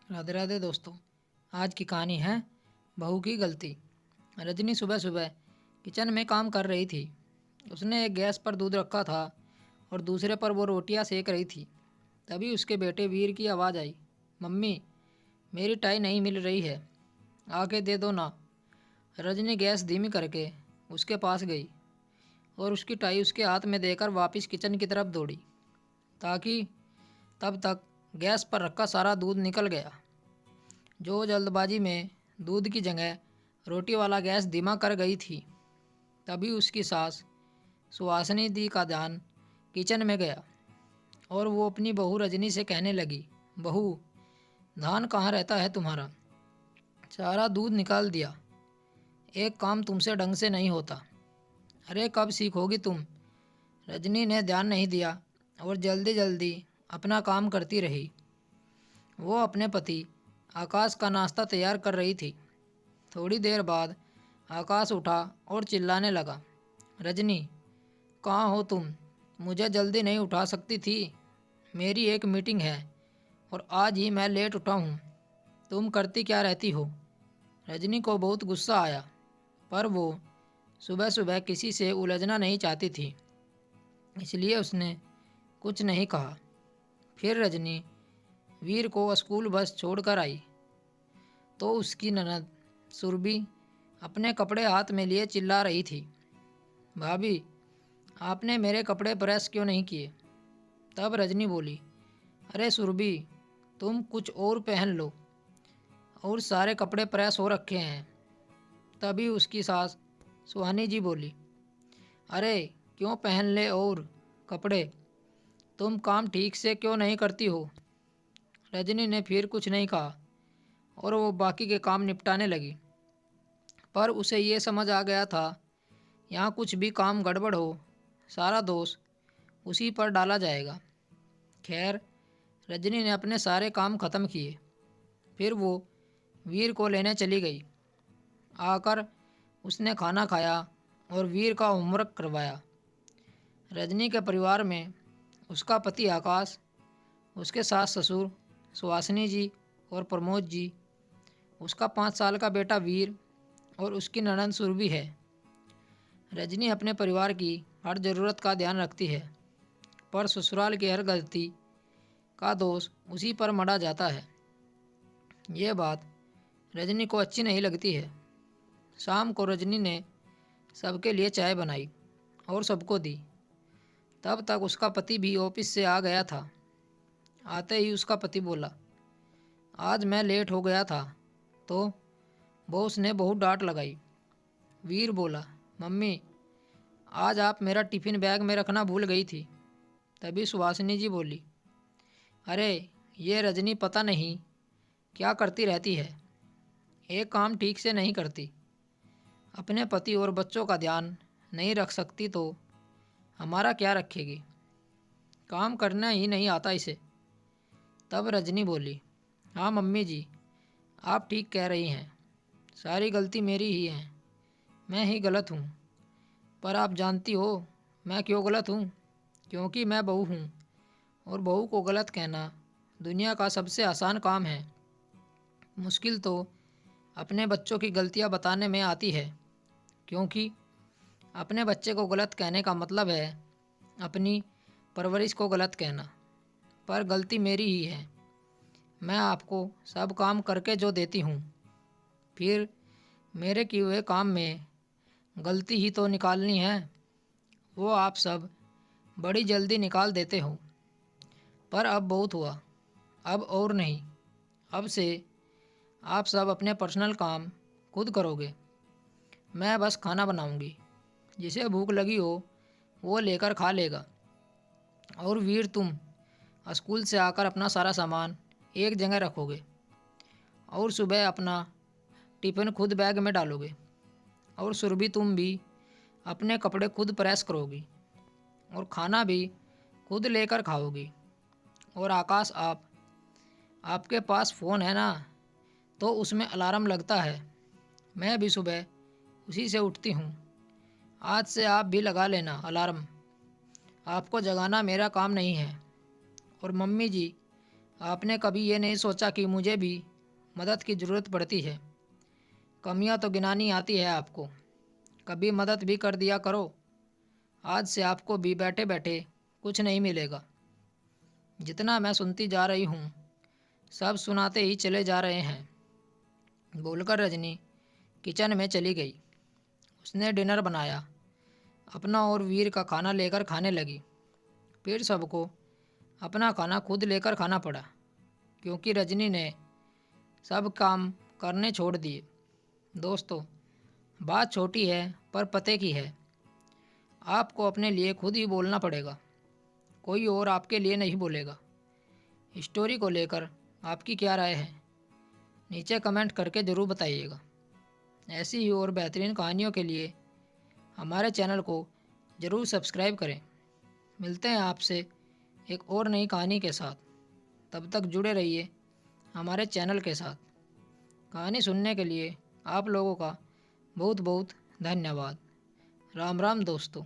राधे राधे दोस्तों। आज की कहानी है बहू की गलती। रजनी सुबह सुबह किचन में काम कर रही थी। उसने एक गैस पर दूध रखा था और दूसरे पर वो रोटियां सेक रही थी। तभी उसके बेटे वीर की आवाज़ आई, मम्मी मेरी टाई नहीं मिल रही है, आके दे दो ना। रजनी गैस धीमी करके उसके पास गई और उसकी टाई उसके हाथ में देकर वापस किचन की तरफ दौड़ी, ताकि तब तक गैस पर रखा सारा दूध निकल गया। जो जल्दबाजी में दूध की जगह रोटी वाला गैस धीमा कर गई थी। तभी उसकी सास सुहासिनी दी का ध्यान किचन में गया और वो अपनी बहू रजनी से कहने लगी, बहू धान कहाँ रहता है तुम्हारा, सारा दूध निकाल दिया, एक काम तुमसे ढंग से नहीं होता। अरे कब सीखोगी तुम। रजनी ने ध्यान नहीं दिया और जल्दी जल्दी अपना काम करती रही। वो अपने पति आकाश का नाश्ता तैयार कर रही थी। थोड़ी देर बाद आकाश उठा और चिल्लाने लगा, रजनी कहाँ हो तुम, मुझे जल्दी नहीं उठा सकती थी, मेरी एक मीटिंग है और आज ही मैं लेट उठा हूँ, तुम करती क्या रहती हो। रजनी को बहुत गुस्सा आया, पर वो सुबह सुबह किसी से उलझना नहीं चाहती थी, इसलिए उसने कुछ नहीं कहा। फिर रजनी वीर को स्कूल बस छोड़कर आई तो उसकी ननद सुरभि अपने कपड़े हाथ में लिए चिल्ला रही थी, भाभी आपने मेरे कपड़े प्रेस क्यों नहीं किए। तब रजनी बोली, अरे सुरभि तुम कुछ और पहन लो, और सारे कपड़े प्रेस हो रखे हैं। तभी उसकी सास सुहानी जी बोली, अरे क्यों पहन ले और कपड़े, तुम काम ठीक से क्यों नहीं करती हो। रजनी ने फिर कुछ नहीं कहा और वो बाकी के काम निपटाने लगी। पर उसे ये समझ आ गया था, यहाँ कुछ भी काम गड़बड़ हो सारा दोष उसी पर डाला जाएगा। खैर रजनी ने अपने सारे काम खत्म किए। फिर वो वीर को लेने चली गई। आकर उसने खाना खाया और वीर का होमवर्क करवाया। रजनी के परिवार में उसका पति आकाश, उसके सास ससुर सुहासिनी जी और प्रमोद जी, उसका 5 साल का बेटा वीर और उसकी ननंद सुरभि है। रजनी अपने परिवार की हर ज़रूरत का ध्यान रखती है, पर ससुराल की हर गलती का दोष उसी पर मढ़ा जाता है। ये बात रजनी को अच्छी नहीं लगती है। शाम को रजनी ने सबके लिए चाय बनाई और सबको दी। तब तक उसका पति भी ऑफिस से आ गया था। आते ही उसका पति बोला, आज मैं लेट हो गया था तो बॉस ने बहुत डांट लगाई। वीर बोला, मम्मी आज आप मेरा टिफ़िन बैग में रखना भूल गई थी। तभी सुहासिनी जी बोली, अरे ये रजनी पता नहीं क्या करती रहती है, एक काम ठीक से नहीं करती, अपने पति और बच्चों का ध्यान नहीं रख सकती तो हमारा क्या रखेगी, काम करना ही नहीं आता इसे। तब रजनी बोली, हाँ मम्मी जी आप ठीक कह रही हैं, सारी गलती मेरी ही है, मैं ही गलत हूँ। पर आप जानती हो मैं क्यों गलत हूँ, क्योंकि मैं बहू हूँ और बहू को गलत कहना दुनिया का सबसे आसान काम है। मुश्किल तो अपने बच्चों की गलतियाँ बताने में आती है, क्योंकि अपने बच्चे को गलत कहने का मतलब है अपनी परवरिश को गलत कहना। पर गलती मेरी ही है, मैं आपको सब काम करके जो देती हूँ, फिर मेरे किए हुए काम में गलती ही तो निकालनी है, वो आप सब बड़ी जल्दी निकाल देते हो। पर अब बहुत हुआ, अब और नहीं, अब से आप सब अपने पर्सनल काम खुद करोगे, मैं बस खाना बनाऊंगी, जिसे भूख लगी हो वो लेकर खा लेगा। और वीर तुम स्कूल से आकर अपना सारा सामान एक जगह रखोगे और सुबह अपना टिफ़िन खुद बैग में डालोगे। और सुरभि तुम भी अपने कपड़े खुद प्रेस करोगी और खाना भी खुद लेकर खाओगी। और आकाश आपके पास फ़ोन है ना, तो उसमें अलार्म लगता है, मैं भी सुबह उसी से उठती हूँ, आज से आप भी लगा लेना अलार्म, आपको जगाना मेरा काम नहीं है। और मम्मी जी आपने कभी ये नहीं सोचा कि मुझे भी मदद की ज़रूरत पड़ती है। कमियां तो गिनानी आती है आपको, कभी मदद भी कर दिया करो। आज से आपको भी बैठे बैठे कुछ नहीं मिलेगा। जितना मैं सुनती जा रही हूँ सब सुनाते ही चले जा रहे हैं, बोलकर रजनी किचन में चली गई। उसने डिनर बनाया, अपना और वीर का खाना लेकर खाने लगी। फिर सबको अपना खाना खुद लेकर खाना पड़ा, क्योंकि रजनी ने सब काम करने छोड़ दिए। दोस्तों, बात छोटी है पर पते की है। आपको अपने लिए खुद ही बोलना पड़ेगा, कोई और आपके लिए नहीं बोलेगा। स्टोरी को लेकर आपकी क्या राय है, नीचे कमेंट करके ज़रूर बताइएगा। ऐसी ही और बेहतरीन कहानियों के लिए हमारे चैनल को ज़रूर सब्सक्राइब करें। मिलते हैं आपसे एक और नई कहानी के साथ। तब तक जुड़े रहिए हमारे चैनल के साथ। कहानी सुनने के लिए आप लोगों का बहुत बहुत धन्यवाद। राम राम दोस्तों।